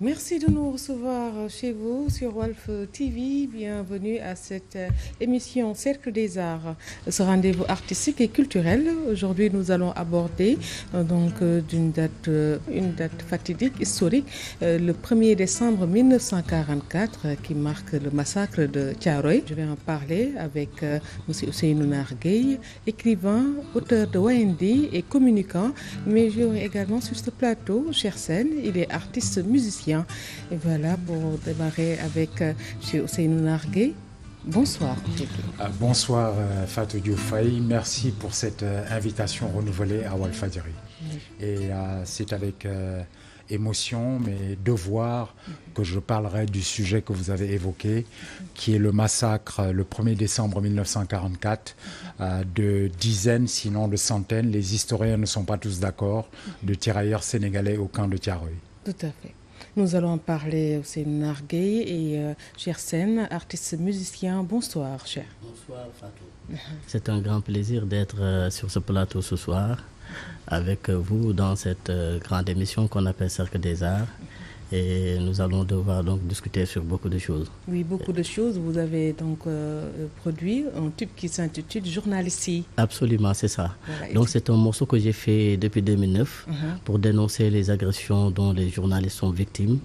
Merci de nous recevoir chez vous sur Walf TV. Bienvenue à cette émission Cercle des Arts, ce rendez-vous artistique et culturel. Aujourd'hui, nous allons aborder une date fatidique, historique, le 1er décembre 1944 qui marque le massacre de Thiaroye. Je vais en parler avec M. Ousseynou Nar Gueye, écrivain, auteur de Wayindi et communicant, mais j'aurai également sur ce plateau Cheikh Sène. Il est artiste musicien. Et voilà, pour démarrer avec M. Ousseynou Nar Gueye. Bonsoir. Bonsoir Fatou Dioufay, merci pour cette invitation renouvelée à Walfadjri. Oui. Et c'est avec émotion, mais devoir que je parlerai du sujet que vous avez évoqué, qui est le massacre le 1er décembre 1944 de dizaines, sinon de centaines, les historiens ne sont pas tous d'accord, de tirailleurs sénégalais au camp de Thiaroye. Tout à fait. Nous allons en parler aussi Nar Gueye et Cheikh Sène, artiste musicien. Bonsoir, cher. Bonsoir, Fatou. C'est un grand plaisir d'être sur ce plateau ce soir avec vous dans cette grande émission qu'on appelle Cercle des Arts. Et nous allons devoir donc discuter sur beaucoup de choses. Oui, beaucoup de choses. Vous avez donc produit un tube qui s'intitule Journalistie. Absolument, c'est ça. Voilà, donc c'est un morceau que j'ai fait depuis 2009 pour dénoncer les agressions dont les journalistes sont victimes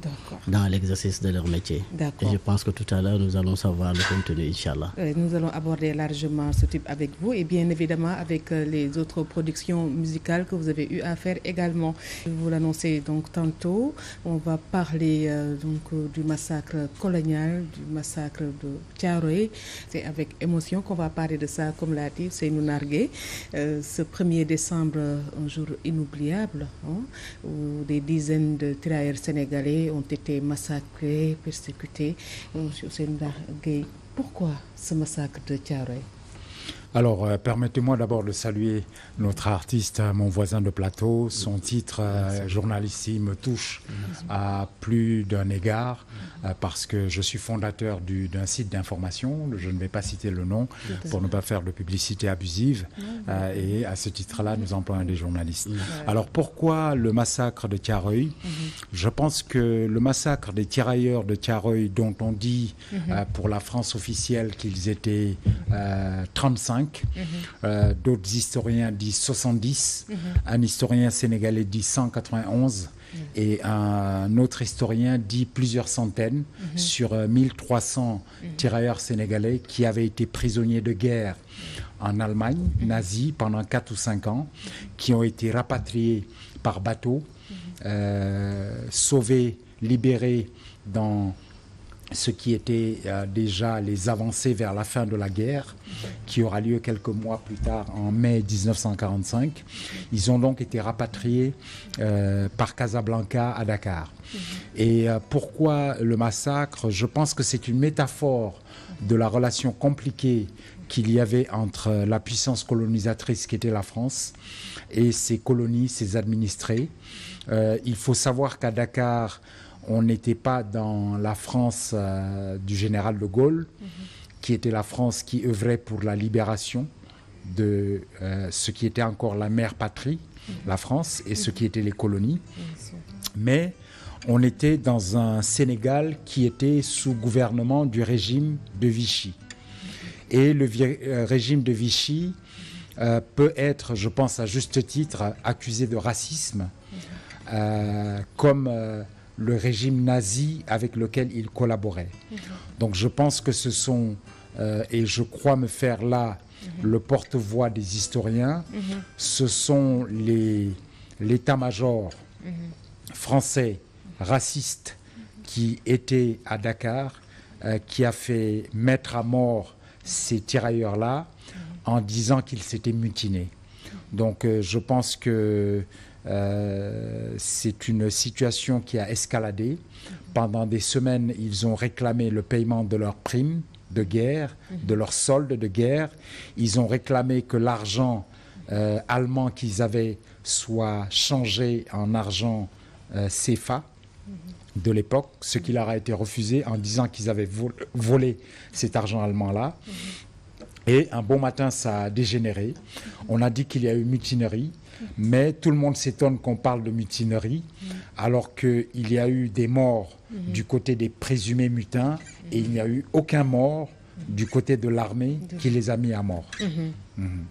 dans l'exercice de leur métier. Et je pense que tout à l'heure, nous allons savoir le contenu, Inch'Allah. Nous allons aborder largement ce tube avec vous et bien évidemment avec les autres productions musicales que vous avez eu à faire également. Je vous l'annonçais donc tantôt. On va parler du massacre colonial, du massacre de Thiaroye. C'est avec émotion qu'on va parler de ça, comme l'a dit Ousseynou Nar Gueye. Ce 1er décembre, un jour inoubliable, où des dizaines de tirailleurs sénégalais ont été massacrés, persécutés. Ousseynou Nar Gueye, pourquoi ce massacre de Thiaroye? Alors, permettez-moi d'abord de saluer notre artiste, mon voisin de plateau. Son titre, Journalistie, me touche à plus d'un égard parce que je suis fondateur d'un site d'information. Je ne vais pas citer le nom pour ne pas faire de publicité abusive. Et à ce titre-là, nous employons des journalistes. Alors, pourquoi le massacre de Thiaroye? Je pense que le massacre des tirailleurs de Thiaroye, dont on dit pour la France officielle qu'ils étaient 35, d'autres historiens disent 70, un historien sénégalais dit 191 et un autre historien dit plusieurs centaines sur 1300 tirailleurs sénégalais qui avaient été prisonniers de guerre en Allemagne nazie pendant 4 ou 5 ans, qui ont été rapatriés par bateau, sauvés, libérés dans ce qui était déjà les avancées vers la fin de la guerre, qui aura lieu quelques mois plus tard, en mai 1945. Ils ont donc été rapatriés par Casablanca à Dakar. Et pourquoi le massacre? Je pense que c'est une métaphore de la relation compliquée qu'il y avait entre la puissance colonisatrice qui était la France et ses colonies, ses administrés. Il faut savoir qu'à Dakar, on n'était pas dans la France du général de Gaulle, qui était la France qui œuvrait pour la libération de ce qui était encore la mère patrie, la France, et ce qui étaient les colonies. Mais on était dans un Sénégal qui était sous gouvernement du régime de Vichy. Et le régime de Vichy peut être, je pense à juste titre, accusé de racisme, comme le régime nazi avec lequel il collaborait. Donc je pense que ce sont, et je crois me faire là le porte-voix des historiens, ce sont l'état-major français raciste qui était à Dakar, qui a fait mettre à mort ces tirailleurs-là en disant qu'ils s'étaient mutinés. Donc je pense que c'est une situation qui a escaladé. Pendant des semaines, ils ont réclamé le paiement de leurs primes de guerre, de leurs soldes de guerre. Ils ont réclamé que l'argent allemand qu'ils avaient soit changé en argent CFA de l'époque, ce qui leur a été refusé en disant qu'ils avaient volé cet argent allemand-là. Et un bon matin, ça a dégénéré. On a dit qu'il y a eu mutinerie, mais tout le monde s'étonne qu'on parle de mutinerie, alors qu'il y a eu des morts du côté des présumés mutins et il n'y a eu aucun mort du côté de l'armée qui les a mis à mort.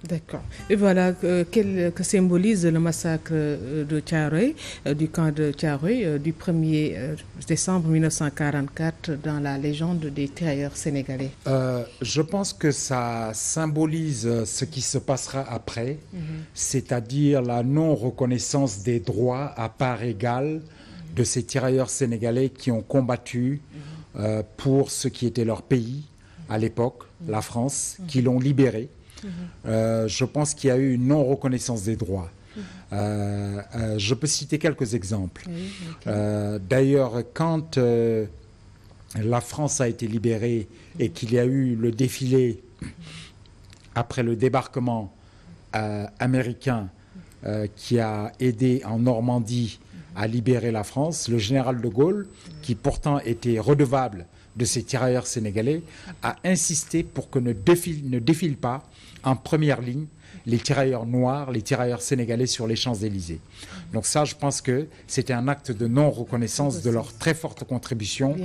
D'accord. Et voilà que symbolise le massacre de Thiaroye, du camp de Thiaroye, du 1er décembre 1944 dans la légende des tirailleurs sénégalais. Je pense que ça symbolise ce qui se passera après, c'est-à-dire la non-reconnaissance des droits à part égale de ces tirailleurs sénégalais qui ont combattu pour ce qui était leur pays à l'époque, la France, qui l'ont libéré. Je pense qu'il y a eu une non-reconnaissance des droits. Je peux citer quelques exemples. D'ailleurs, quand la France a été libérée et qu'il y a eu le défilé après le débarquement américain qui a aidé en Normandie à libérer la France, le général de Gaulle, qui pourtant était redevable de ces tirailleurs sénégalais, a insisté pour que ne défilent pas en première ligne les tirailleurs noirs, les tirailleurs sénégalais sur les Champs-Élysées. Donc ça, je pense que c'était un acte de non-reconnaissance de leur très forte contribution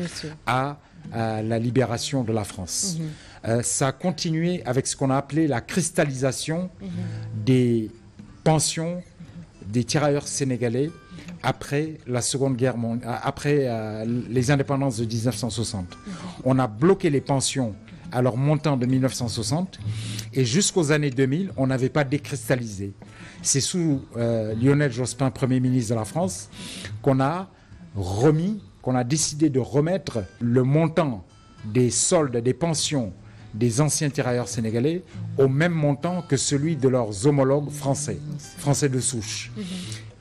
à la libération de la France. Ça a continué avec ce qu'on a appelé la cristallisation des pensions des tirailleurs sénégalais après la Seconde Guerre mondiale, après les indépendances de 1960. On a bloqué les pensions à leur montant de 1960 et jusqu'aux années 2000, on n'avait pas décristallisé. C'est sous Lionel Jospin, Premier ministre de la France, qu'on a décidé de remettre le montant des soldes, des pensions des anciens tirailleurs sénégalais au même montant que celui de leurs homologues français de souche.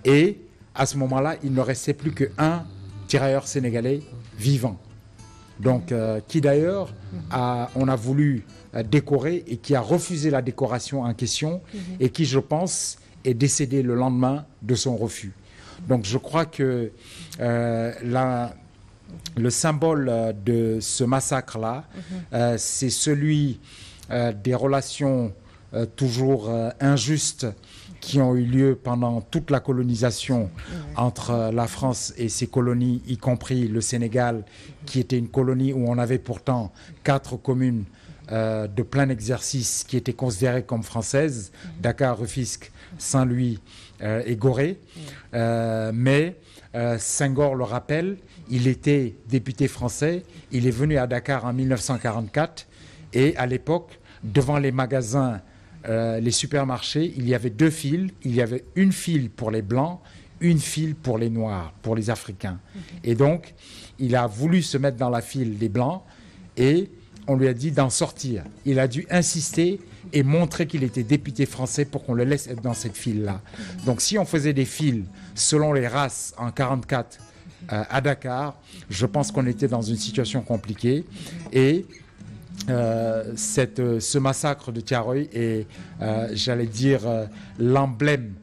Et à ce moment-là, il ne restait plus qu'un tirailleur sénégalais vivant. Donc, qui d'ailleurs, on a voulu décorer et qui a refusé la décoration en question et qui, je pense, est décédé le lendemain de son refus. Donc, je crois que le symbole de ce massacre-là, c'est celui des relations toujours injustes qui ont eu lieu pendant toute la colonisation entre la France et ses colonies, y compris le Sénégal, qui était une colonie où on avait pourtant 4 communes de plein exercice qui étaient considérées comme françaises, Dakar, Rufisque, Saint-Louis et Gorée. Mais Senghor le rappelle, il était député français, il est venu à Dakar en 1944 et à l'époque, devant les magasins, les supermarchés, il y avait 2 files. Il y avait une file pour les Blancs, une file pour les Noirs, pour les Africains. Et donc, il a voulu se mettre dans la file des Blancs et on lui a dit d'en sortir. Il a dû insister et montrer qu'il était député français pour qu'on le laisse être dans cette file-là. Donc, si on faisait des files selon les races en 1944 à Dakar, je pense qu'on était dans une situation compliquée. Et ce massacre de Thiaroye est, j'allais dire, l'emblème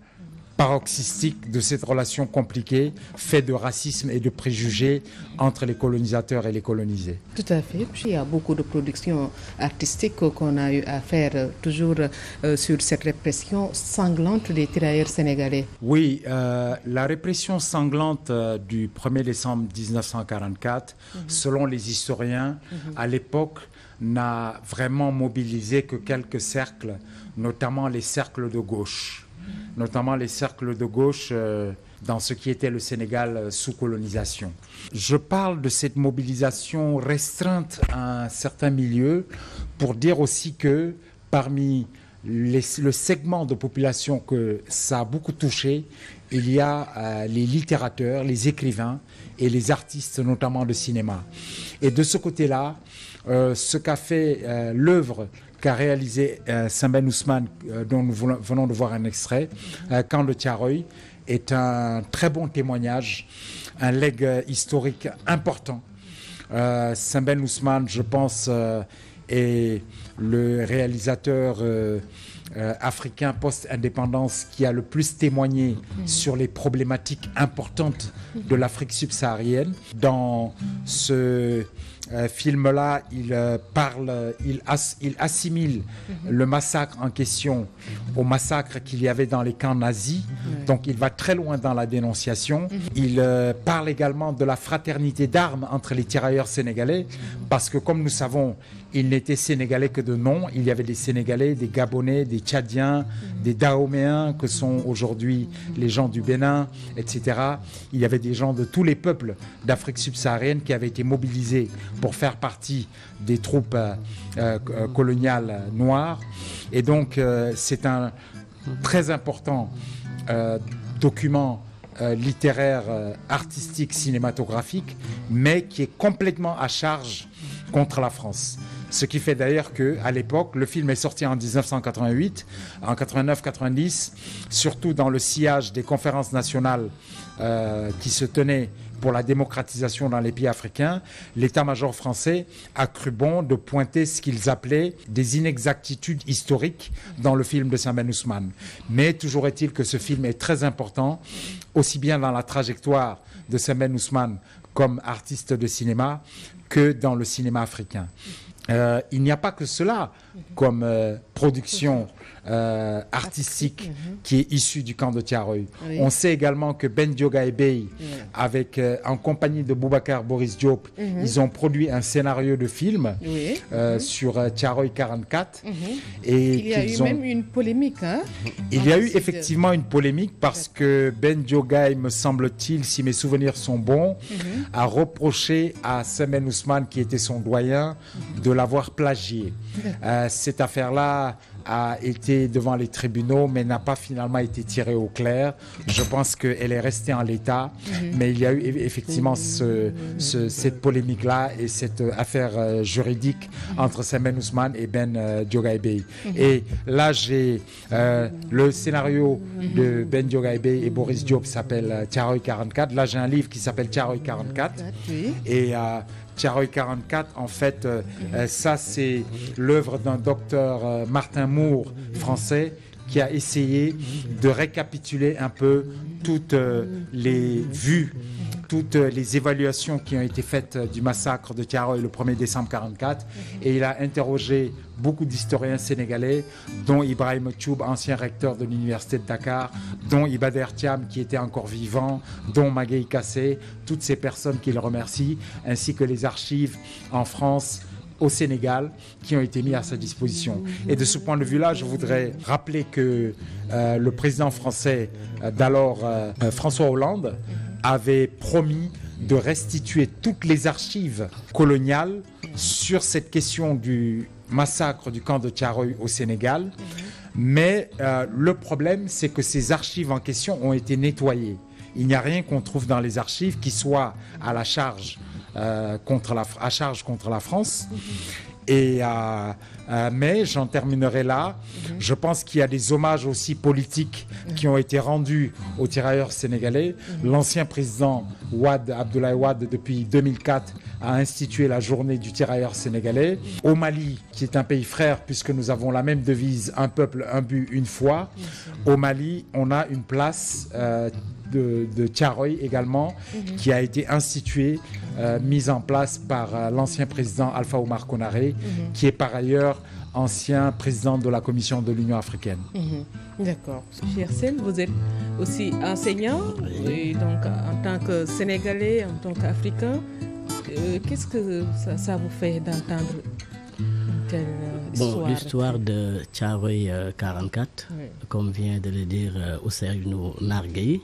paroxystique de cette relation compliquée, faite de racisme et de préjugés entre les colonisateurs et les colonisés. Tout à fait. Puis il y a beaucoup de productions artistiques qu'on a eu à faire toujours sur cette répression sanglante des tirailleurs sénégalais. Oui, la répression sanglante du 1er décembre 1944, selon les historiens, à l'époque, n'a vraiment mobilisé que quelques cercles, notamment les cercles de gauche. Notamment les cercles de gauche dans ce qui était le Sénégal sous colonisation. Je parle de cette mobilisation restreinte à un certain milieu pour dire aussi que parmi le segment de population que ça a beaucoup touché, il y a les littérateurs, les écrivains et les artistes, notamment de cinéma. Et de ce côté-là, ce qu'a fait l'œuvre qu'a réalisé Sembène Ousmane, dont nous venons de voir un extrait, Camp de Thiaroye, est un très bon témoignage, un legs historique important. Sembène Ousmane, je pense, est le réalisateur africain post-indépendance qui a le plus témoigné sur les problématiques importantes de l'Afrique subsaharienne. Dans ce film-là, il assimile le massacre en question au massacre qu'il y avait dans les camps nazis. Donc il va très loin dans la dénonciation. Il parle également de la fraternité d'armes entre les tirailleurs sénégalais, parce que comme nous savons, ils n'étaient sénégalais que de nom. Il y avait des Sénégalais, des Gabonais, des Tchadiens, des Dahoméens, que sont aujourd'hui les gens du Bénin, etc. Il y avait des gens de tous les peuples d'Afrique subsaharienne qui avaient été mobilisés pour faire partie des troupes coloniales noires. Et donc, c'est un très important document littéraire, artistique, cinématographique, mais qui est complètement à charge contre la France. Ce qui fait d'ailleurs qu'à l'époque, le film est sorti en 1988, en 89-90, surtout dans le sillage des conférences nationales qui se tenaient pour la démocratisation dans les pays africains. L'état-major français a cru bon de pointer ce qu'ils appelaient des inexactitudes historiques dans le film de Sembène Ousmane. Mais toujours est-il que ce film est très important, aussi bien dans la trajectoire de Sembène Ousmane comme artiste de cinéma que dans le cinéma africain. Il n'y a pas que cela comme production artistique qui est issue du camp de Thiaroye. Oui. On sait également que Ben Diogaye Beye, en compagnie de Boubacar Boris Diop, ils ont produit un scénario de film sur Thiaroye 44. Et il y a eu même une polémique. Il y a eu effectivement une polémique parce que Ben Diogaye, me semble-t-il, si mes souvenirs sont bons, a reproché à Sembène Ousmane, qui était son doyen, de l'avoir plagié. Cette affaire-là a été devant les tribunaux, mais n'a pas finalement été tirée au clair. Je pense qu'elle est restée en l'état, mais il y a eu effectivement cette polémique-là et cette affaire juridique entre Sembène Ousmane et Ben Diogaye Beye. Et là, j'ai le scénario de Ben Diogaye Beye et Boris Diop s'appelle Thiaroye 44. Là, j'ai un livre qui s'appelle Thiaroye 44. Et Thiaroye 44, en fait, ça c'est l'œuvre d'un docteur Martin Moore, français, qui a essayé de récapituler un peu toutes les vues, toutes les évaluations qui ont été faites du massacre de Thiaroye le 1er décembre 1944. Et il a interrogé beaucoup d'historiens sénégalais, dont Ibrahim Thioub, ancien recteur de l'université de Dakar, dont Ibader Thiam, qui était encore vivant, dont Magueye Kassé, toutes ces personnes qu'il remercie, ainsi que les archives en France, au Sénégal, qui ont été mis à sa disposition. Et de ce point de vue-là, je voudrais rappeler que le président français d'alors, François Hollande, avait promis de restituer toutes les archives coloniales sur cette question du massacre du camp de Thiaroye au Sénégal. Mais le problème, c'est que ces archives en question ont été nettoyées. Il n'y a rien qu'on trouve dans les archives qui soit à la charge contre la France. Et, mais j'en terminerai là. Je pense qu'il y a des hommages aussi politiques qui ont été rendus aux tirailleurs sénégalais. L'ancien président Abdoulaye Wade, depuis 2004, a institué la journée du tirailleur sénégalais. Au Mali, qui est un pays frère, puisque nous avons la même devise, un peuple, un but, une foi. Au Mali, on a une place de Thiaroye également, qui a été instituée, mise en place par l'ancien président Alpha Oumar Konaré, qui est par ailleurs ancien président de la Commission de l'Union africaine. D'accord. Cheikh Sène, vous êtes aussi enseignant, et donc en tant que Sénégalais, en tant qu'Africain, qu'est-ce que ça vous fait d'entendre telle histoire? L'histoire de Thiaroye 44, comme vient de le dire Ousseynou Nargueï,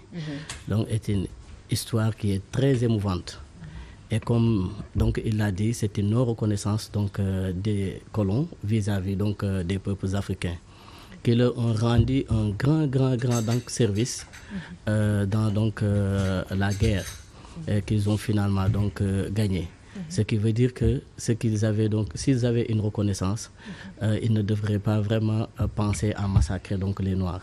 donc est une histoire qui est très émouvante. Et comme donc il l'a dit, c'est une non-reconnaissance donc des colons vis-à-vis donc des peuples africains, qui leur ont rendu un grand donc service dans donc la guerre qu'ils ont finalement donc gagné. Ce qui veut dire que s'ils avaient une reconnaissance, ils ne devraient pas vraiment penser à massacrer donc les Noirs.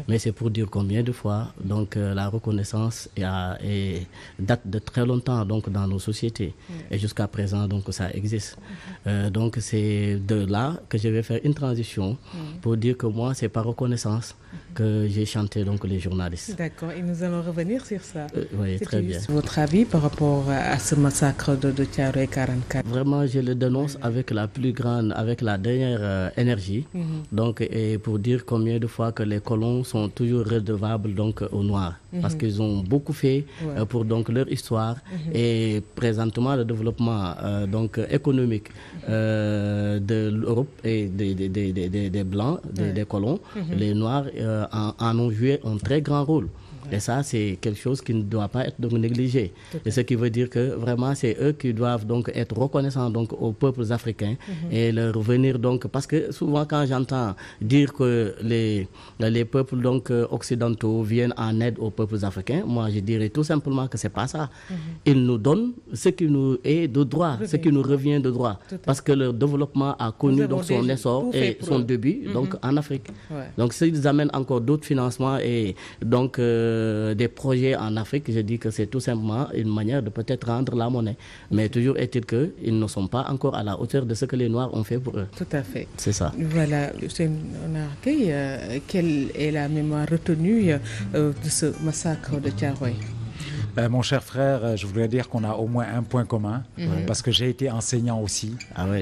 Mais c'est pour dire combien de fois donc la reconnaissance date de très longtemps donc dans nos sociétés et jusqu'à présent donc ça existe. Donc c'est de là que je vais faire une transition pour dire que moi c'est par reconnaissance que j'ai chanté donc les journalistes. D'accord, et nous allons revenir sur ça. Oui, très bien. Votre avis par rapport à ce massacre de Thiaroye 44? Vraiment, je le dénonce avec la dernière énergie. Donc, et pour dire combien de fois que les colons sont toujours redevables donc aux Noirs, parce qu'ils ont beaucoup fait pour donc leur histoire et présentement le développement donc économique de l'Europe et des Blancs, des colons. Les Noirs en ont joué un très grand rôle. Et ça, c'est quelque chose qui ne doit pas être donc négligé. Et ce qui veut dire que vraiment, c'est eux qui doivent donc être reconnaissants donc aux peuples africains et leur venir donc... Parce que souvent, quand j'entends dire que les peuples donc occidentaux viennent en aide aux peuples africains, moi, je dirais tout simplement que c'est pas ça. Ils nous donnent ce qui nous est de droit, ce qui nous revient de droit. Parce que leur développement a connu donc son essor et son début donc en Afrique. Donc, s'ils amènent encore d'autres financements et donc... des projets en Afrique, je dis que c'est tout simplement une manière de peut-être rendre la monnaie. Mais toujours est-il qu'ils ne sont pas encore à la hauteur de ce que les Noirs ont fait pour eux. Tout à fait. C'est ça. Voilà, quelle est la mémoire retenue de ce massacre de Thiaroye? Mon cher frère, je voudrais dire qu'on a au moins un point commun, parce que j'ai été enseignant aussi,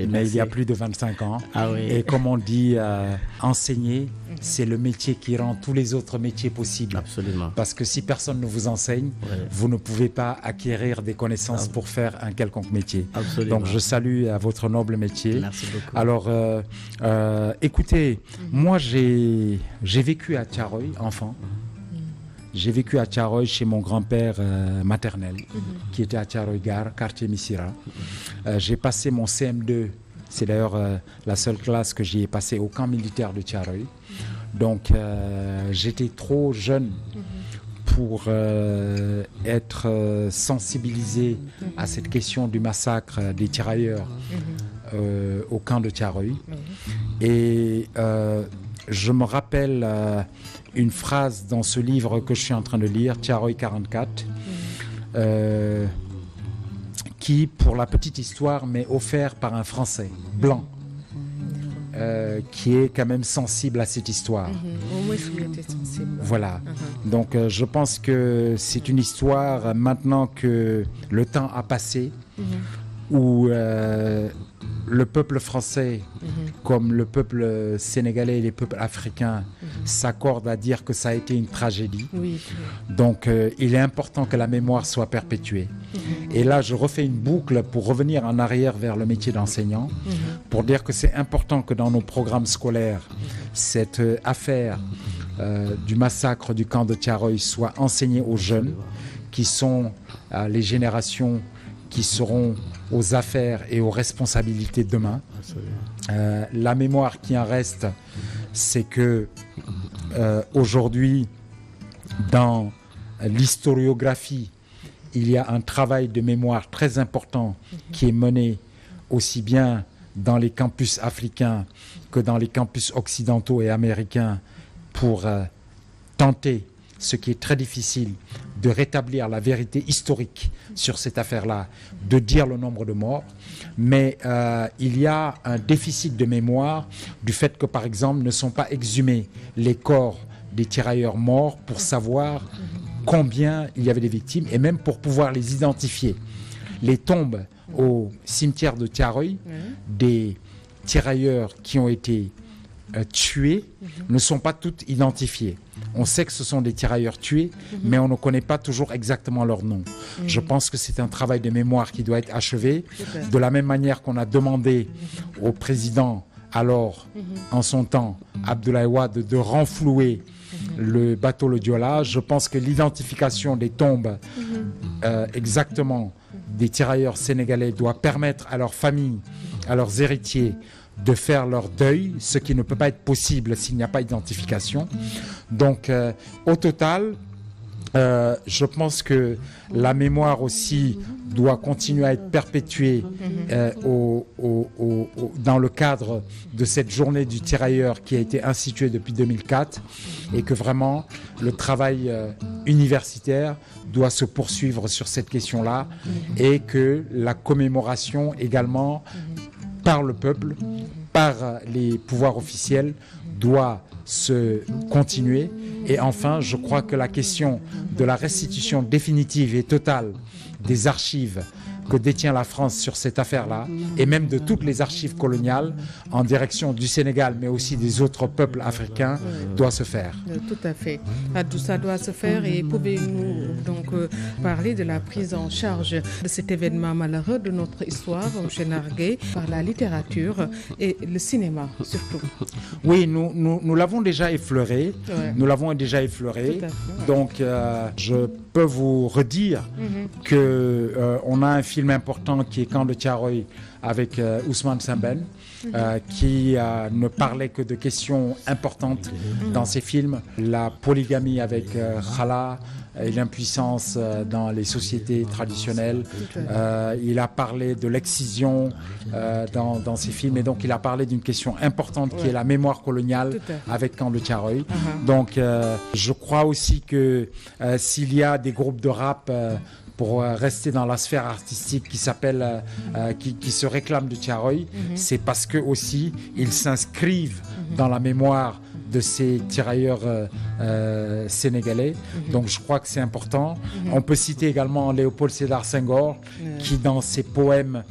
mais il y a plus de 25 ans. Et comme on dit, enseigner, c'est le métier qui rend tous les autres métiers possibles. Absolument. Parce que si personne ne vous enseigne, vous ne pouvez pas acquérir des connaissances pour faire un quelconque métier. Absolument. Donc je salue à votre noble métier. Merci beaucoup. Alors, écoutez, moi j'ai vécu à Thiaroye, enfant. J'ai vécu à Thiaroye chez mon grand-père maternel, qui était à Thiaroye Gare, quartier Missira. J'ai passé mon CM2, c'est d'ailleurs la seule classe que j'y ai passée au camp militaire de Thiaroye. Donc j'étais trop jeune pour être sensibilisé à cette question du massacre des tirailleurs au camp de Thiaroye. Et je me rappelle une phrase dans ce livre que je suis en train de lire, Thiaroye 44, qui, pour la petite histoire, m'est offert par un Français blanc, qui est quand même sensible à cette histoire. Voilà. Donc je pense que c'est une histoire, maintenant que le temps a passé, où le peuple français, comme le peuple sénégalais et les peuples africains, s'accordent à dire que ça a été une tragédie. Donc il est important que la mémoire soit perpétuée. Et là, je refais une boucle pour revenir en arrière vers le métier d'enseignant, pour dire que c'est important que dans nos programmes scolaires, cette affaire du massacre du camp de Thiaroye soit enseignée aux jeunes, qui sont les générations qui seront aux affaires et aux responsabilités demain. La mémoire qui en reste, c'est que aujourd'hui, dans l'historiographie, il y a un travail de mémoire très important qui est mené aussi bien dans les campus africains que dans les campus occidentaux et américains pour tenter, ce qui est très difficile, de rétablir la vérité historique sur cette affaire-là, de dire le nombre de morts. Mais il y a un déficit de mémoire du fait que, par exemple, ne sont pas exhumés les corps des tirailleurs morts pour savoir combien il y avait des victimes et même pour pouvoir les identifier. Les tombes au cimetière de Thiaroye des tirailleurs qui ont été tués ne sont pas toutes identifiées. On sait que ce sont des tirailleurs tués, mais on ne connaît pas toujours exactement leur nom. Je pense que c'est un travail de mémoire qui doit être achevé, de la même manière qu'on a demandé au président, alors, en son temps, Abdoulaye Wade, de renflouer le bateau Le Diola. Je pense que l'identification des tombes exactement des tirailleurs sénégalais doit permettre à leurs familles, à leurs héritiers, de faire leur deuil, ce qui ne peut pas être possible s'il n'y a pas d'identification. Donc, au total, Je pense que la mémoire aussi doit continuer à être perpétuée dans le cadre de cette journée du tirailleur qui a été instituée depuis 2004 et que vraiment le travail universitaire doit se poursuivre sur cette question-là et que la commémoration également par le peuple, par les pouvoirs officiels doit se continuer. Et enfin, je crois que la question de la restitution définitive et totale des archives que détient la France sur cette affaire-là, et même de toutes les archives coloniales en direction du Sénégal, mais aussi des autres peuples africains, doit se faire. Tout à fait. Tout ça doit se faire. Et pouvez-nous donc parler de la prise en charge de cet événement malheureux de notre histoire, M. Nargué, par la littérature et le cinéma surtout? Oui, nous l'avons déjà effleuré. Nous l'avons déjà effleuré. Donc, je peux vous redire qu'on a un film important qui est Camp de Thiaroye avec Ousmane Sembène, qui ne parlait que de questions importantes dans ses films. La polygamie avec Khala et l'impuissance dans les sociétés traditionnelles. Il a parlé de l'excision dans ses films et donc il a parlé d'une question importante qui est la mémoire coloniale avec Camp de Thiaroye. Donc je crois aussi que s'il y a des groupes de rap pour rester dans la sphère artistique qui s'appelle, qui se réclament de Thiaroye, c'est parce que aussi ils s'inscrivent dans la mémoire de ces tirailleurs sénégalais. Donc je crois que c'est important. On peut citer également Léopold Sédar Senghor qui dans ses poèmes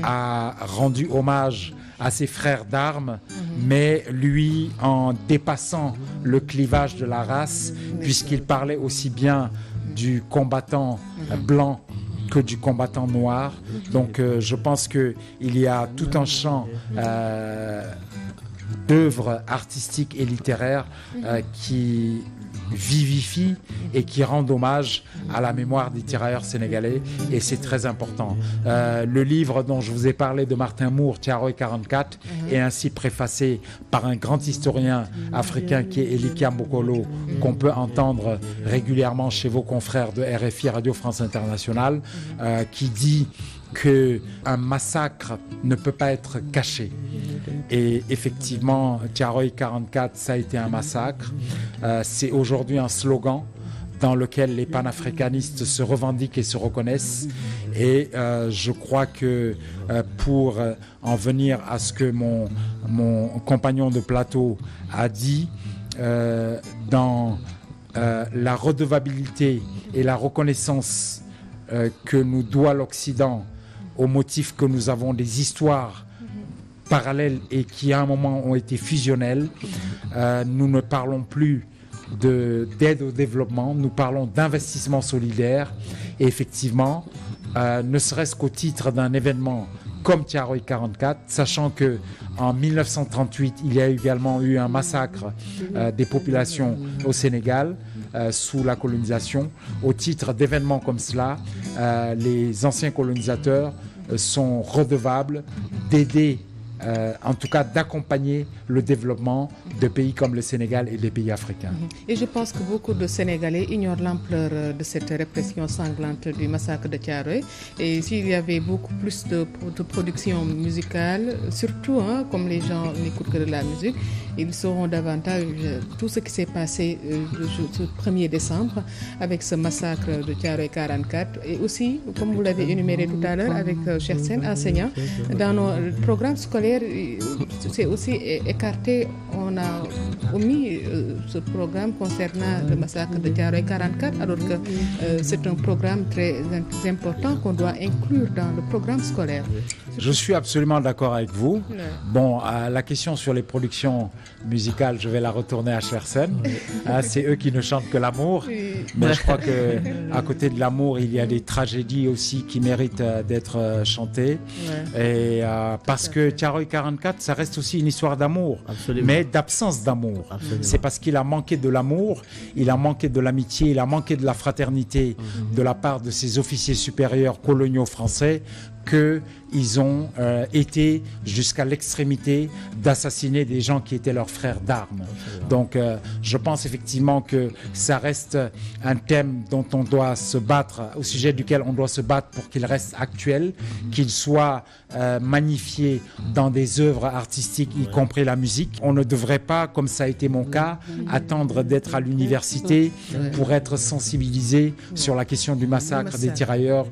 a rendu hommage à ses frères d'armes, mais lui en dépassant le clivage de la race, puisqu'il parlait aussi bien du combattant blanc que du combattant noir. Donc je pense qu'il y a tout un champ d'œuvres artistiques et littéraires qui vivifient et qui rendent hommage à la mémoire des tirailleurs sénégalais et c'est très important. Le livre dont je vous ai parlé de Martin Moore, Thiaroye 44, est ainsi préfacé par un grand historien africain qui est Elikia Mbokolo, qu'on peut entendre régulièrement chez vos confrères de RFI Radio France Internationale, qui dit qu'un massacre ne peut pas être caché. Et effectivement, Thiaroye 44, ça a été un massacre. C'est aujourd'hui un slogan dans lequel les panafricanistes se revendiquent et se reconnaissent. Et je crois que pour en venir à ce que mon compagnon de plateau a dit, dans la redevabilité et la reconnaissance que nous doit l'Occident au motif que nous avons des histoires parallèles et qui à un moment ont été fusionnelles, nous ne parlons plus d'aide au développement, nous parlons d'investissement solidaire et effectivement, ne serait-ce qu'au titre d'un événement comme Thiaroye 44, sachant que en 1938, il y a également eu un massacre des populations au Sénégal sous la colonisation. Au titre d'événements comme cela, les anciens colonisateurs sont redevables d'aider, en tout cas d'accompagner le développement de pays comme le Sénégal et des pays africains. Et je pense que beaucoup de Sénégalais ignorent l'ampleur de cette répression sanglante du massacre de Thiaroye. Et s'il y avait beaucoup plus de production musicale, surtout comme les gens n'écoutent que de la musique, ils sauront davantage tout ce qui s'est passé le 1er décembre avec ce massacre de Thiaroye 44. Et aussi, comme vous l'avez énuméré tout à l'heure avec Cheikh Sène, enseignant, dans nos programmes scolaires, c'est aussi écarté. On a omis ce programme concernant le massacre de Thiaroye 44, alors que c'est un programme très important qu'on doit inclure dans le programme scolaire. Je suis absolument d'accord avec vous. Bon, la question sur les productions musicales, je vais la retourner à Chersen. C'est eux qui ne chantent que l'amour. Mais je crois qu'à côté de l'amour, il y a des tragédies aussi qui méritent d'être chantées. Et parce que Thiaroye 44, ça reste aussi une histoire d'amour, mais d'absence d'amour. C'est parce qu'il a manqué de l'amour, il a manqué de l'amitié, il a manqué de la fraternité de la part de ses officiers supérieurs coloniaux français qu'ils ont été jusqu'à l'extrémité d'assassiner des gens qui étaient leurs frères d'armes. Donc je pense effectivement que ça reste un thème dont on doit se battre, au sujet duquel on doit se battre pour qu'il reste actuel, qu'il soit magnifié dans des œuvres artistiques, y compris la musique. On ne devrait pas, comme ça a été mon cas, attendre d'être à l'université pour être sensibilisé sur la question du massacre des tirailleurs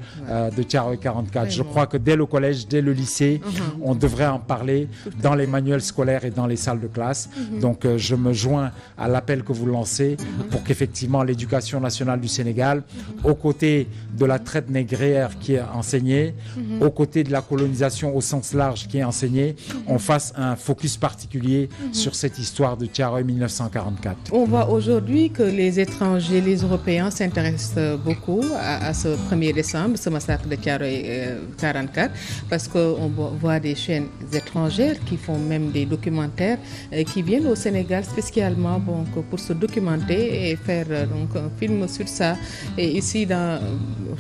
de Thiaroye 44. Je crois que dès le collège, dès le lycée, on devrait en parler dans les manuels scolaires et dans les salles de classe. Donc je me joins à l'appel que vous lancez pour qu'effectivement l'éducation nationale du Sénégal, aux côtés de la traite négrière qui est enseignée, aux côtés de la colonisation au sens large qui est enseignée, on fasse un focus particulier sur cette histoire de Thiaroye 1944. On voit aujourd'hui que les étrangers, les Européens s'intéressent beaucoup à ce 1er décembre, ce massacre de Thiaroye 44, parce qu'on voit des chaînes étrangères qui font même des documentaires qui viennent au Sénégal spécialement pour se documenter et faire donc un film sur ça. Et ici,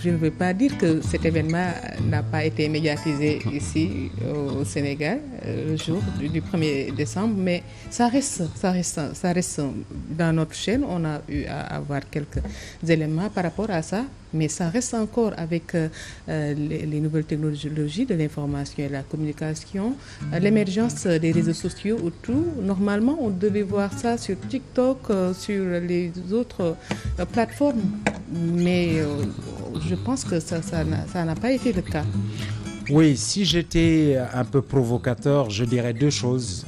je ne veux pas dire que cet événement n'a pas été médiatisé ici au Sénégal le jour du 1er décembre, mais ça reste dans notre chaîne. On a eu à avoir quelques éléments par rapport à ça, mais ça reste encore avec les nouvelles technologies de l'information et de la communication, l'émergence des réseaux sociaux ou tout. Normalement, on devait voir ça sur TikTok, sur les autres plateformes, mais je pense que ça n'a pas été le cas. Oui, si j'étais un peu provocateur, je dirais deux choses.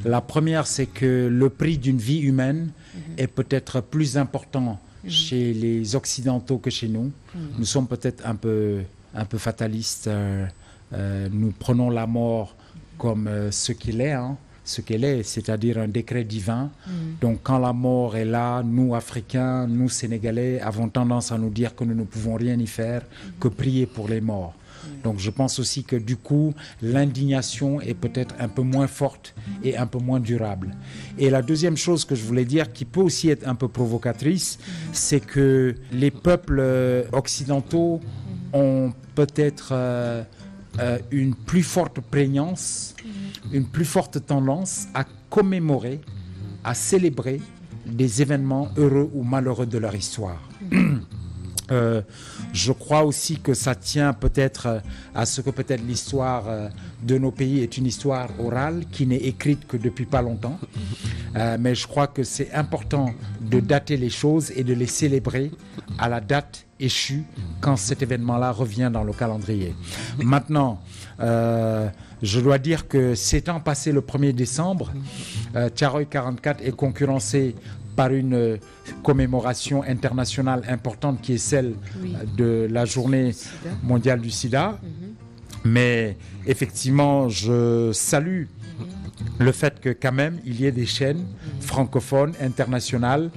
La première, c'est que le prix d'une vie humaine est peut-être plus important chez les Occidentaux que chez nous. Nous sommes peut-être un peu fatalistes. Nous prenons la mort comme ce qu'il est, c'est-à-dire un décret divin. Donc quand la mort est là, nous, Africains, nous, Sénégalais, avons tendance à nous dire que nous ne pouvons rien y faire que prier pour les morts. Donc je pense aussi que du coup, l'indignation est peut-être un peu moins forte et un peu moins durable. Et la deuxième chose que je voulais dire, qui peut aussi être un peu provocatrice, c'est que les peuples occidentaux ont peut-être une plus forte prégnance, une plus forte tendance à commémorer, à célébrer des événements heureux ou malheureux de leur histoire. Je crois aussi que ça tient peut-être à ce que peut-être l'histoire de nos pays est une histoire orale qui n'est écrite que depuis pas longtemps. Mais je crois que c'est important de dater les choses et de les célébrer à la date échue quand cet événement-là revient dans le calendrier. Maintenant, je dois dire que s'étant passé le 1er décembre, Thiaroye 44 est concurrencé par une commémoration internationale importante qui est celle de la journée mondiale du sida. Mais effectivement, je salue le fait que quand même il y ait des chaînes francophones, internationales,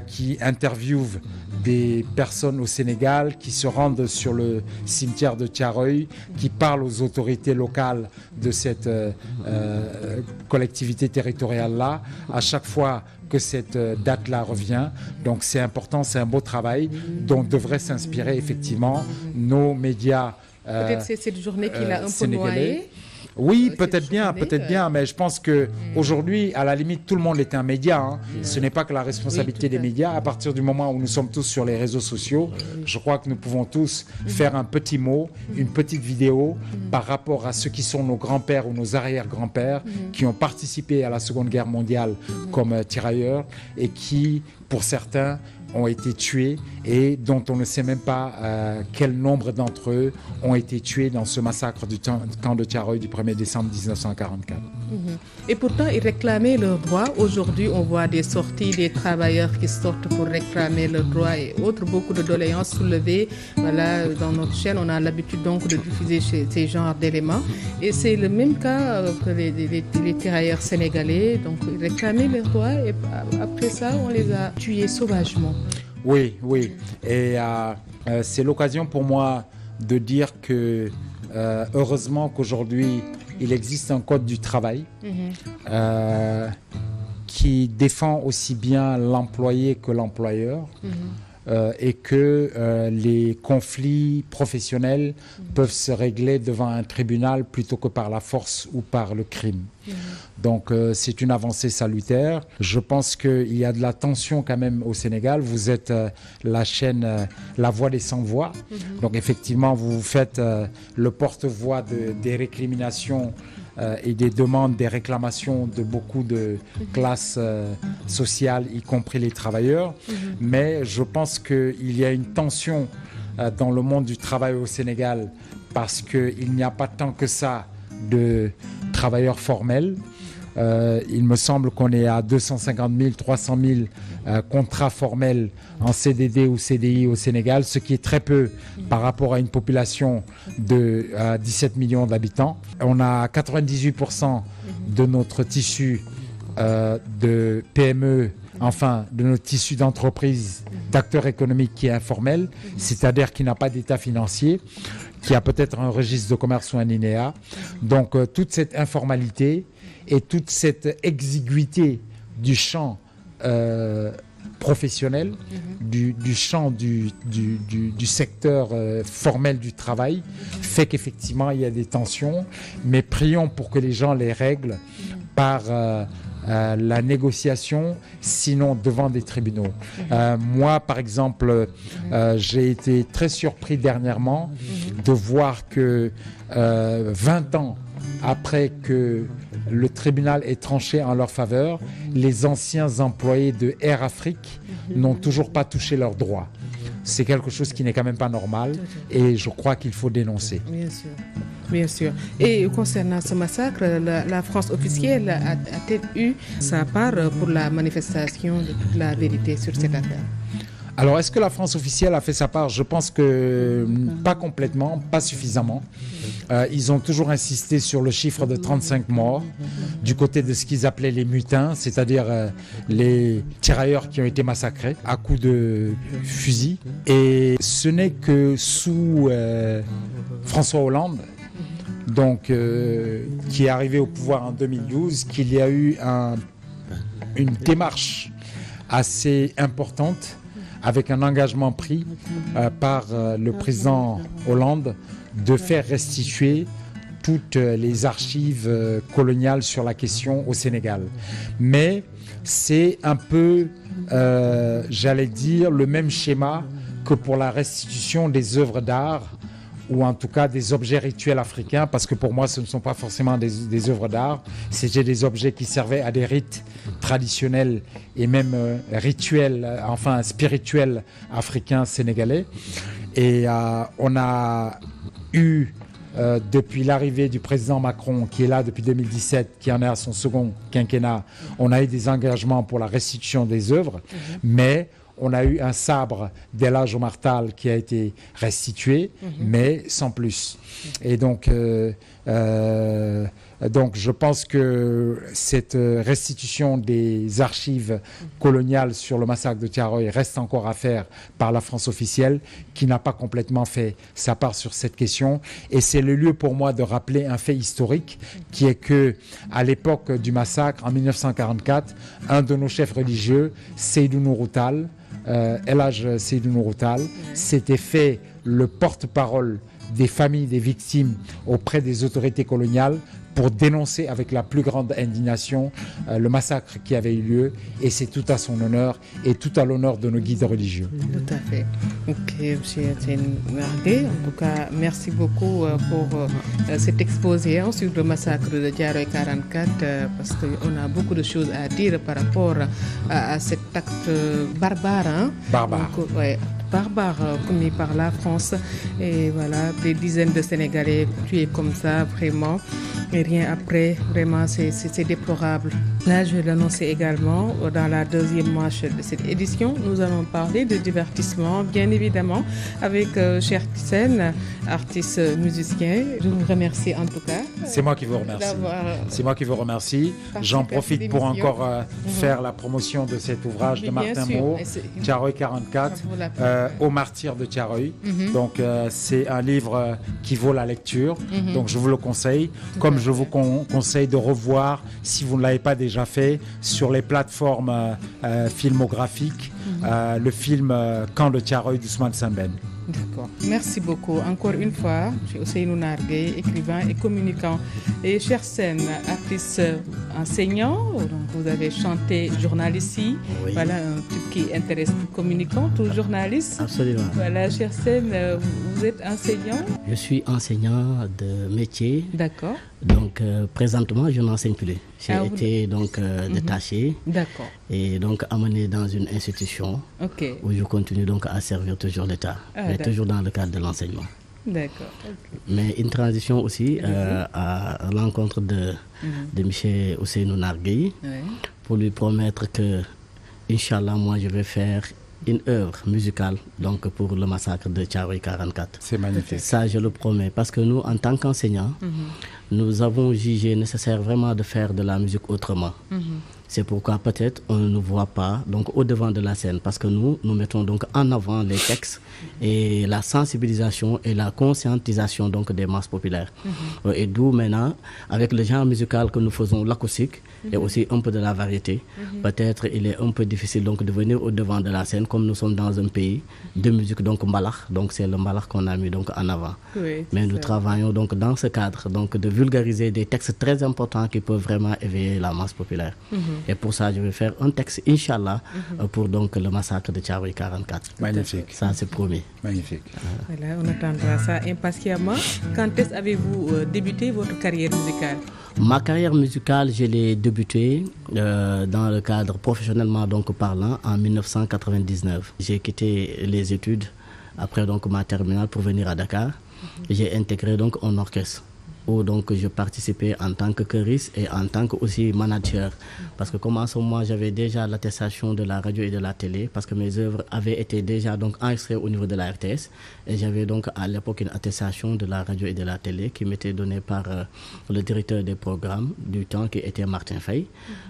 qui interviewent des personnes au Sénégal, qui se rendent sur le cimetière de Thiaroye, qui parlent aux autorités locales de cette collectivité territoriale-là, à chaque fois que cette date-là revient. Donc c'est important, c'est un beau travail dont devraient s'inspirer effectivement nos médias peut-être c'est cette journée qui l'a un peu noyé. Oui, peut-être bien, mais je pense qu'aujourd'hui, à la limite, tout le monde est un média. Ce n'est pas que la responsabilité des médias. À partir du moment où nous sommes tous sur les réseaux sociaux, je crois que nous pouvons tous faire un petit mot, une petite vidéo par rapport à ceux qui sont nos grands-pères ou nos arrière-grands-pères qui ont participé à la Seconde Guerre mondiale comme tirailleurs et qui, pour certains, ont été tués et dont on ne sait même pas quel nombre d'entre eux ont été tués dans ce massacre du camp de Thiaroye du 1er décembre 1944. Et pourtant, ils réclamaient leurs droits. Aujourd'hui, on voit des sorties des travailleurs qui sortent pour réclamer leurs droits et autres, beaucoup de doléances soulevées. Voilà, dans notre chaîne, on a l'habitude donc de diffuser ces genres d'éléments. Et c'est le même cas que les tirailleurs sénégalais. Donc, ils réclamaient leurs droits et après ça, on les a tués sauvagement. Oui. Et c'est l'occasion pour moi de dire que heureusement qu'aujourd'hui, il existe un code du travail qui défend aussi bien l'employé que l'employeur. et que les conflits professionnels peuvent se régler devant un tribunal plutôt que par la force ou par le crime. Donc c'est une avancée salutaire. Je pense qu'il y a de la tension quand même au Sénégal. Vous êtes la chaîne La Voix des Sans-Voix. Donc effectivement, vous faites le porte-voix des récriminations et des demandes, des réclamations de beaucoup de classes sociales, y compris les travailleurs. Mais je pense qu'il y a une tension dans le monde du travail au Sénégal parce qu'il n'y a pas tant que ça de travailleurs formels. Il me semble qu'on est à 250 000, 300 000 contrats formels en CDD ou CDI au Sénégal, ce qui est très peu par rapport à une population de 17 millions d'habitants. On a 98% de notre tissu de PME, enfin de notre tissu d'entreprise, d'acteurs économiques qui est informel, c'est-à-dire qui n'a pas d'état financier, qui a peut-être un registre de commerce ou un INEA. Donc toute cette informalité et toute cette exiguïté du champ professionnel, du champ du secteur formel du travail, fait qu'effectivement il y a des tensions, mais prions pour que les gens les règlent par la négociation, sinon devant des tribunaux. Moi, par exemple, j'ai été très surpris dernièrement de voir que 20 ans après que le tribunal ait tranché en leur faveur, les anciens employés de Air Afrique n'ont toujours pas touché leurs droits. C'est quelque chose qui n'est quand même pas normal et je crois qu'il faut dénoncer. Bien sûr. Bien sûr. Et concernant ce massacre, la France officielle a-t-elle eu sa part pour la manifestation de toute la vérité sur cette affaire? Alors, est-ce que la France officielle a fait sa part? Je pense que pas complètement, pas suffisamment. Ils ont toujours insisté sur le chiffre de 35 morts du côté de ce qu'ils appelaient les mutins, c'est-à-dire les tirailleurs qui ont été massacrés à coups de fusil. Et ce n'est que sous François Hollande, donc, qui est arrivé au pouvoir en 2012, qu'il y a eu une démarche assez importante avec un engagement pris par le président Hollande de faire restituer toutes les archives coloniales sur la question au Sénégal. Mais c'est un peu, j'allais dire, le même schéma que pour la restitution des œuvres d'art ou en tout cas des objets rituels africains, parce que pour moi ce ne sont pas forcément des œuvres d'art, c'était des objets qui servaient à des rites traditionnels et même rituels, enfin spirituels africains sénégalais. Et on a eu depuis l'arrivée du président Macron, qui est là depuis 2017, qui en est à son second quinquennat, on a eu des engagements pour la restitution des œuvres, mais on a eu un sabre d'El Hadj Omar Tall qui a été restitué, mais sans plus. Et donc je pense que cette restitution des archives coloniales sur le massacre de Thiaroye reste encore à faire par la France officielle, qui n'a pas complètement fait sa part sur cette question. Et c'est le lieu pour moi de rappeler un fait historique, qui est que à l'époque du massacre, en 1944, un de nos chefs religieux, Seydou Nourou Tall, El Hadj Seydou Nourou Tall, s'était fait le porte-parole des familles des victimes auprès des autorités coloniales pour dénoncer avec la plus grande indignation le massacre qui avait eu lieu, et c'est tout à son honneur et tout à l'honneur de nos guides religieux. Tout à fait. Ok, M. Etienne Marguet, en tout cas, merci beaucoup pour cet exposé sur le massacre de Thiaroye 44, parce qu'on a beaucoup de choses à dire par rapport à cet acte barbare. Barbare. Donc, ouais, barbare commis par la France, et voilà, des dizaines de Sénégalais tués comme ça, vraiment, et rien après, vraiment c'est déplorable. Là, je vais l'annoncer également dans la deuxième manche de cette édition. Nous allons parler de divertissement, bien évidemment, avec Cheikh Tissène, artiste musicien. Je vous remercie en tout cas. C'est moi qui vous remercie. C'est moi qui vous remercie. J'en profite pour encore faire la promotion de cet ouvrage de Martin Moore, Thiaroye 44. Aux martyrs de Thiaroye. Donc c'est un livre qui vaut la lecture. Donc je vous le conseille. Comme je vous conseille de revoir, si vous ne l'avez pas déjà fait, sur les plateformes filmographiques, le film Camp de Thiaroye d'Ousmane Sembène. D'accord. Merci beaucoup. Encore une fois, je suis Ousseynou Nar Gueye, écrivain et communicant. Et Cheikh Sène, artiste enseignant, donc vous avez chanté journaliste ici. Oui. Voilà un truc qui intéresse tout communicant, tout journaliste. Absolument. Voilà, Cheikh Sène, vous êtes enseignant. Je suis enseignant de métier. D'accord. Donc présentement, je n'enseigne plus. J'ai été donc détaché. D'accord. Et donc amené dans une institution où je continue donc à servir toujours l'État, mais toujours dans le cadre de l'enseignement. D'accord. Mais une transition aussi à l'encontre de M. Ousseynou Nar Gueye pour lui promettre que, Inch'Allah, moi je vais faire une œuvre musicale donc pour le massacre de Thiaroye 44. C'est magnifique. Ça, je le promets, parce que nous, en tant qu'enseignants, nous avons jugé nécessaire vraiment de faire de la musique autrement. C'est pourquoi peut-être on ne nous voit pas donc au devant de la scène, parce que nous mettons donc en avant les textes et la sensibilisation et la conscientisation donc des masses populaires. Et d'où maintenant, avec le genre musical que nous faisons, l'acoustique et aussi un peu de la variété, peut-être il est un peu difficile donc de venir au devant de la scène, comme nous sommes dans un pays de musique donc mbalax, donc c'est le mbalax qu'on a mis donc en avant. Oui, mais nous travaillons donc dans ce cadre donc de vulgariser des textes très importants qui peuvent vraiment éveiller la masse populaire. Et pour ça, je vais faire un texte, Inch'Allah, pour donc le massacre de Thiaroye 44. Magnifique. Ça, c'est promis. Magnifique. Voilà, on attendra ça impatiemment. Quand est-ce avez-vous débuté votre carrière musicale? Ma carrière musicale, je l'ai débutée dans le cadre professionnellement donc parlant en 1999. J'ai quitté les études après donc ma terminale pour venir à Dakar. J'ai intégré donc un orchestre où donc je participais en tant que choriste et en tant que aussi manager, parce que comme en ce moment j'avais déjà l'attestation de la radio et de la télé, parce que mes œuvres avaient été déjà donc enregistrées au niveau de la RTS, et j'avais donc à l'époque une attestation de la radio et de la télé qui m'était donnée par le directeur des programmes du temps qui était Martin Faye.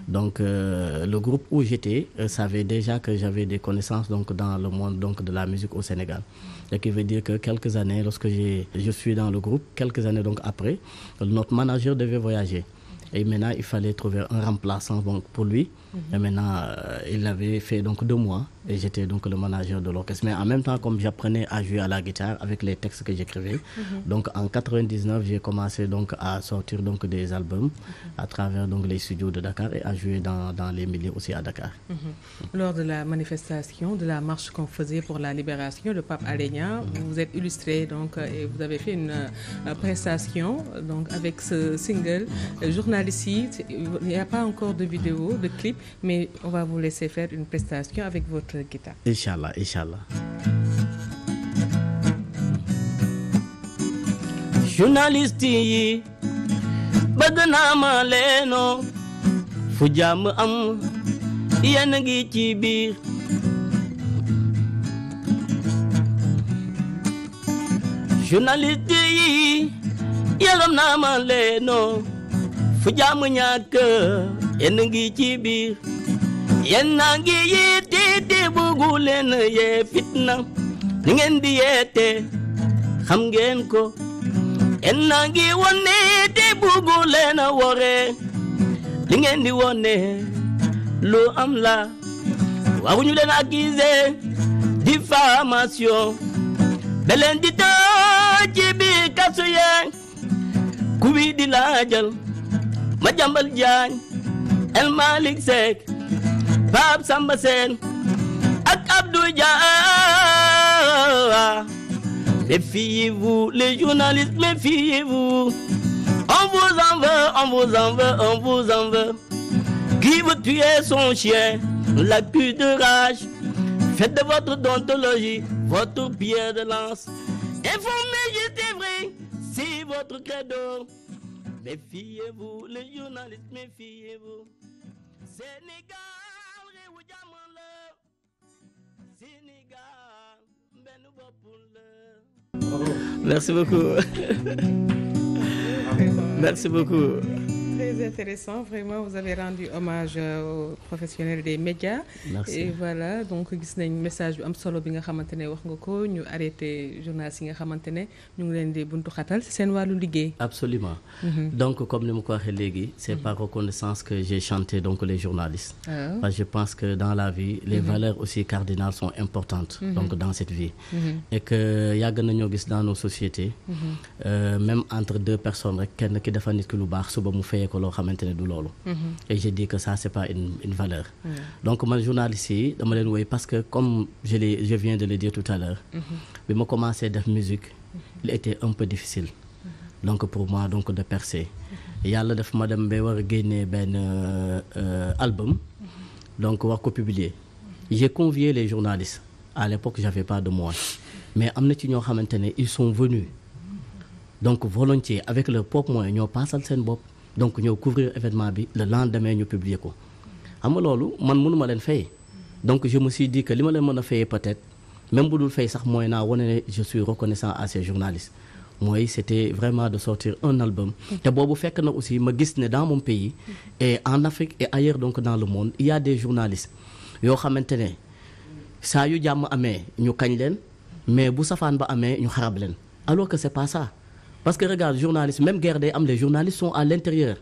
Donc le groupe où j'étais savait déjà que j'avais des connaissances donc dans le monde donc de la musique au Sénégal. Ce qui veut dire que quelques années, lorsque je suis dans le groupe, quelques années donc après, notre manager devait voyager. Et maintenant, il fallait trouver un remplaçant donc, pour lui. Et maintenant, il avait fait donc 2 mois et j'étais donc le manager de l'orchestre. Mais en même temps, comme j'apprenais à jouer à la guitare avec les textes que j'écrivais, donc en 99, j'ai commencé donc à sortir donc des albums à travers donc les studios de Dakar et à jouer dans les milieux aussi à Dakar. Lors de la manifestation, de la marche qu'on faisait pour la libération, le pape Alé Niang, vous êtes illustré donc et vous avez fait une prestation donc avec ce single journaliste. Il n'y a pas encore de vidéo, de clip, mais on va vous laisser faire une prestation avec votre guitare. Inch'Allah, Inch'Allah. Journaliste yi bëgg naa ma leeno fu jàmm am yéen a ngi ci biir journaliste yi yërëm naa ma leeno fu jàmm ñàkk yéen a ngi ci biir yéen a ngi yitti bëggu leen yee fitna ni ngeen di yeete xam ngeen ko yéen a ngi wone te bëggu leen a wore li ngeen di wone lu am la waruñu leen accuser diffamation da leen di tëj ci biir kaso yee ku wi di laajal Madiambal Diagne El Malick Seck Pape Samba Sène ak Abdou Dia. Méfiez-vous les journalistes, méfiez-vous. On vous en veut, on vous en veut, on vous en veut. Qui veut tuer son chien l'accuse de rage. Faites de votre déontologie votre pierre de lance. Informez juste et vrai, c'est votre credo. Méfiez-vous les journalistes, méfiez-vous. Sénégal, réewu jàmm la. Sénégal, benn bopp la. Merci beaucoup. Merci beaucoup. très intéressant. Vraiment, vous avez rendu hommage aux professionnels des médias. Merci. Et voilà, donc gis nañ message bi am solo bi nga xamante ne wax nga ko ñu arrêté journalistes yi nga xamante ne ñu ngi leen di buntu xatal ci seen wàllu liggéey. Absolument. Donc comme ni ma ko waxee léegi, c'est par reconnaissance que j'ai chanté donc les journalistes. Parce que je pense que dans la vie, les valeurs aussi cardinales sont importantes donc dans cette vie. Et que yàgg nañoo gis dans nos sociétés, même entre deux personnes rek kenn ki dafa nit ki lu baax suba mu fayee ko loo xamante ne du loolu. Et je dis que ça c'est pas une valeur. Donc man journaliste yi dama leen woy parce que comme je viens de le dire tout à l'heure, bi ma commencé def musique, il était un peu difficile. Donc pour moi donc de percer. Yàlla daf ma dem ba war a génnee benn album, donc war ko publier. J'ai convié les journalistes. À l'époque j'avais pas de moyens, mais am na ci ñoo xamante ne ils sont venus donc volontiers avec leurs propres moyens ñoo paasal seen bopp donc ñoo couvrir événement bi le lendemain ñu publier ko. Xam nga loolu man mënuma leen fay, donc je me suis dit que li ma leen mën a fayee peut-être même bu dul fay sax mooy naa wane ne je suis reconnaissant à ces journalistes. Mooy c'était vraiment de sortir un album. Te boobu fekk na aussi ma gis ne dans mon pays et en Afrique et ailleurs donc dans le monde il y a des journalistes yoo xamante ne saa yu jàmm amee ñu kañ leen mais bu safaan ba amee ñu xarab leen, alors que c'est pas ça. Parce que regarde journalistes, même guerre day am, les journalistes sont à l'intérieur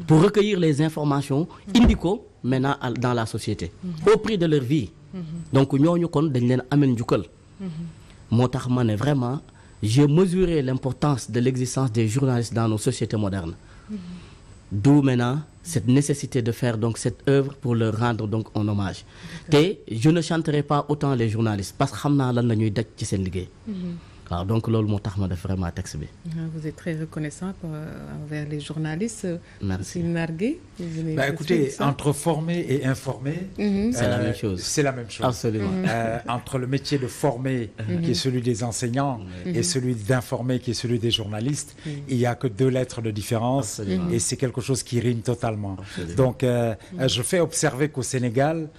pour recueillir les informations indi ko maintenant dans la société au prix de leur vie. Donc ñooñu kon dañ leen amel njukkal. Moo tax ma ne vraiment j'ai mesuré l'importance de l'existence des journalistes dans nos sociétés modernes. D'où maintenant cette nécessité de faire donc cette œuvre pour leur rendre donc un hommage. Te je ne chanterai pas autant les journalistes parce que xam naa lan la ñuy daj ci seen liggéey. waaw donc loolu moo tax ma def vraiment texte bi. Vous êtes très reconnaissant envers les journalistes. Merci. Nargué. Écoutez, entre former et informer, c'est la même chose. C'est la même chose. Absolument. Entre le métier de former, qui est celui des enseignants, et celui d'informer, qui est celui des journalistes, il n'y a que 2 lettres de différence. Absolument. Et c'est quelque chose qui rime totalement. Absolument. Donc, je fais observer qu'au Sénégal,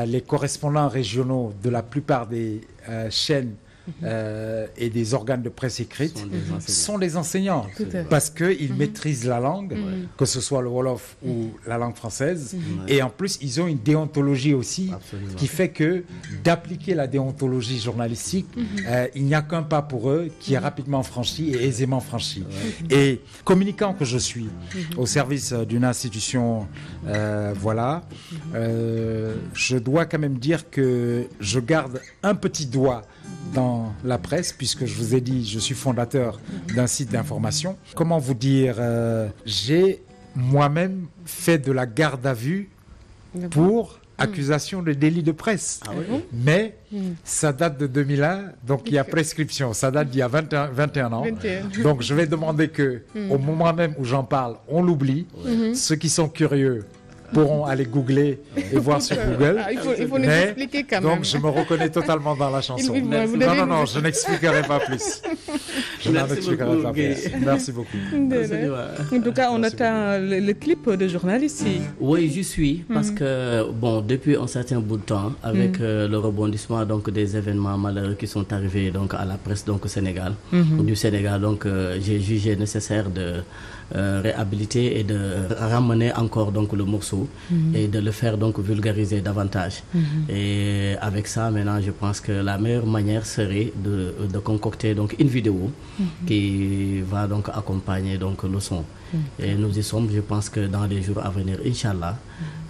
les correspondants régionaux de la plupart des chaînes et des organes de presse écrite sont des enseignants parce qu'ils maîtrisent la langue, que ce soit le Wolof ou la langue française, et en plus ils ont une déontologie aussi qui fait que d'appliquer la déontologie journalistique, il n'y a qu'un pas pour eux qui est rapidement franchi et aisément franchi. Et communicant que je suis au service d'une institution, voilà, je dois quand même dire que je garde un petit doigt dans la presse, puisque je vous ai dit, je suis fondateur d'un site d'information. Comment vous dire, j'ai moi-même fait de la garde à vue pour accusation de délit de presse. Ah oui? Mais ça date de 2001, donc il y a prescription. Ça date d'il y a 21 ans. 21. Donc je vais demander que, au moment même où j'en parle, on l'oublie. Ceux qui sont curieux pourront aller googler et voir sur Google. Il faut nous expliquer quand même. Donc je me reconnais totalement dans la chanson. Non, je n'expliquerai pas plus. Je n'en expliquerai pas plus. Merci beaucoup. En tout cas, on attend le clip de journaliste. Oui, j'y suis parce que bon, depuis un certain bout de temps, avec le rebondissement donc des événements malheureux qui sont arrivés donc à la presse donc au Sénégal, du Sénégal, donc j'ai jugé nécessaire de réhabiliter et de ramener encore donc le morceau et de le faire donc vulgariser davantage. Et avec ça maintenant je pense que la meilleure manière serait de concocter donc une vidéo qui va donc accompagner donc le son. Et nous y sommes, je pense que dans les jours à venir, Inch'Allah,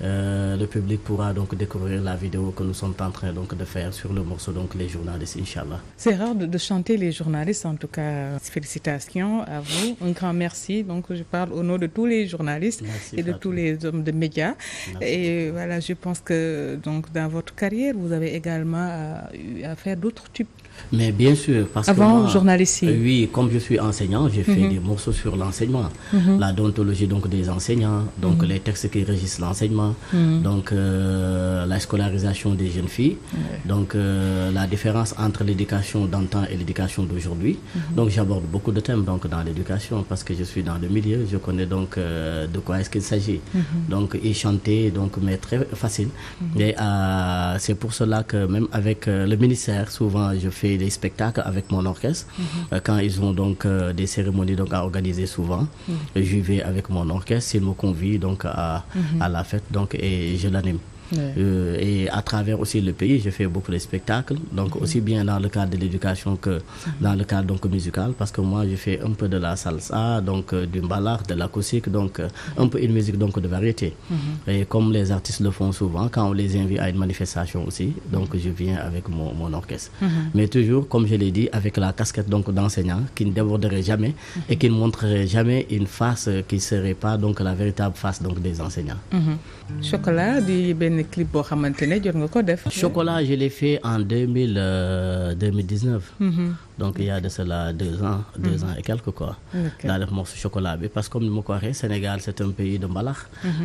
le public pourra donc découvrir la vidéo que nous sommes en train donc de faire sur le morceau donc les journalistes, Inch'Allah. C'est rare de chanter les journalistes, en tout cas, félicitations à vous, un grand merci. Donc je parle au nom de tous les journalistes et de tous les hommes de médias. Merci. Et voilà, je pense que donc dans votre carrière, vous avez également eu à faire d'autres types. Mais bien sûr, parce avant que moi, journaliste. Oui, comme je suis enseignant, j'ai fait des morceaux sur l'enseignement, la déontologie donc des enseignants, donc les textes qui régissent l'enseignement, donc la scolarisation des jeunes filles, donc la différence entre l'éducation d'antan et l'éducation d'aujourd'hui. Donc j'aborde beaucoup de thèmes donc dans l'éducation parce que je suis dans le milieu, je connais donc de quoi est-ce qu'il s'agit. Donc y chanter donc mais très facile. Et c'est pour cela que même avec le ministère, souvent je fais fais des spectacles avec mon orchestre. Quand ils ont donc des cérémonies donc à organiser souvent, j'y vais avec mon orchestre. Ils me convient donc à la fête donc, et je l'anime. Et à travers aussi le pays, je fais beaucoup de spectacles, donc aussi bien dans le cadre de l'éducation que dans le cadre donc musical, parce que moi je fais un peu de la salsa, donc du mbalax, de l'acoustique, donc un peu une musique donc de variété. Et comme les artistes le font souvent, quand on les invite à une manifestation aussi, donc je viens avec mon orchestre. Mais toujours, comme je l'ai dit, avec la casquette donc d'enseignant qui ne déborderait jamais et qui ne montrerait jamais une face qui ne serait pas donc la véritable face donc des enseignants. Chocolat di benn clip boo xamante ne jot nga ko def. Chocolat, je l'ai fait en 2019. Donc il y a de cela 2 ans et quelques quoi. Daa def morceau chocolat bi parce que comme ni ma ko waxee Sénégal c'est un pays de mbalax.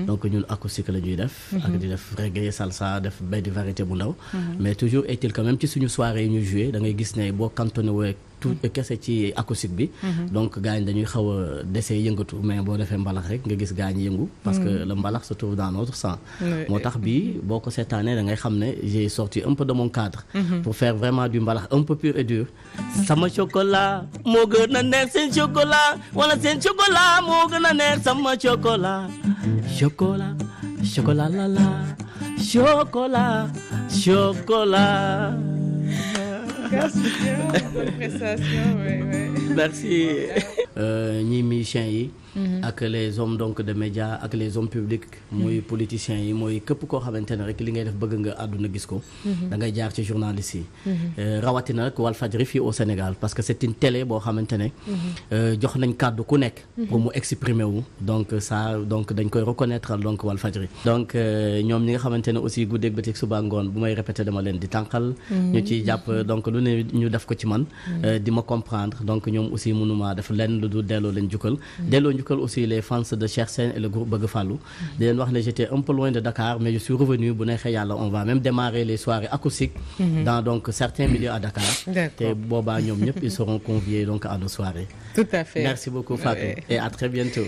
Donc ñun acoustique la ñuy def. ak di def reggae salsa def benn variété bu ndaw. Mais toujours est-il quand même ci suñu soirée yi ñu joué da ngay gis ne boo cantonné wee tout kese ci acoustique bi. Donc gars yi dañuy xaw a dese yëngatu mais boo defee mbalax rek nga gis gars ñi yëngu. parce que le mbalax se trouve dans notre sang. moo tax bii boo ko seetaanee da ngay xam ne j'ai sorti un peu de mon cadre. pour faire vraiment du mbalax un peu pur et dur. sama chocolat moo gën a neex seen chocolat wala seen chocolat moo gën a neex sama chocolat. chocolat chocolat la la chocolat chocolat. Merci bien, bonne prestation, oui. Merci. ñi musiciens yi. ak les hommes donc de médias ak les hommes publics. mooy politiciens yi mooy képp koo xamante ne rek li ngay def bëgg nga àdduna gis ko. da ngay jaar ci journalistes yi. rawatina rek Walfadjri fii au Sénégal parce que c'est une télé boo xamante ne. jox nañ kàddu ku nekk. pour mu exprimer wu donc ça donc dañ koy reconnaître donc Walfadjri. donc ñoom ñi nga xamante ne aussi guddeeg bëccëg suba ngoon bu may répété dama leen di tànqal. ñu ciy jàpp donc lu ne ñu def ko ci man. di ma comprendre donc ñoom aussi mënuma def lenn lu dul delloo leen jukkal. delloo njukkal aussi les fans de Cheikh Sène et le groupe Bëgg Fallu. di leen wax ne j'étais un peu loin de Dakar mais je suis revenu bu neexee yàlla on va même démarrer les soirées acoustiques. dans donc certains milieux à Dakar. te boobaa ñoom ñëpp ils seront conviés donc à nos soirées. Tout à fait. Merci beaucoup Fatou et à très bientôt.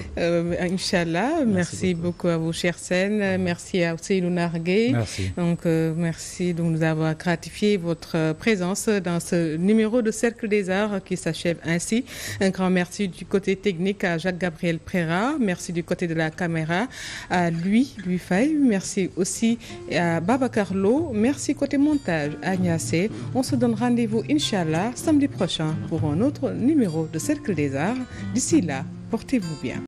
Inch'Allah, merci beaucoup à vous Cheikh Sène, merci à Ousseynou Nargué. Merci. Donc merci de nous avoir gratifié votre présence dans ce numéro de Cercle des Arts qui s'achève ainsi. Un grand merci du côté technique à Jacques-Gabriel Préra, merci du côté de la caméra à Louis Faye, merci aussi à Babacar Lo, merci côté montage à Niassé. On se donne rendez-vous Inch'Allah samedi prochain pour un autre numéro de Cercle des Arts. D'ici là, portez-vous bien.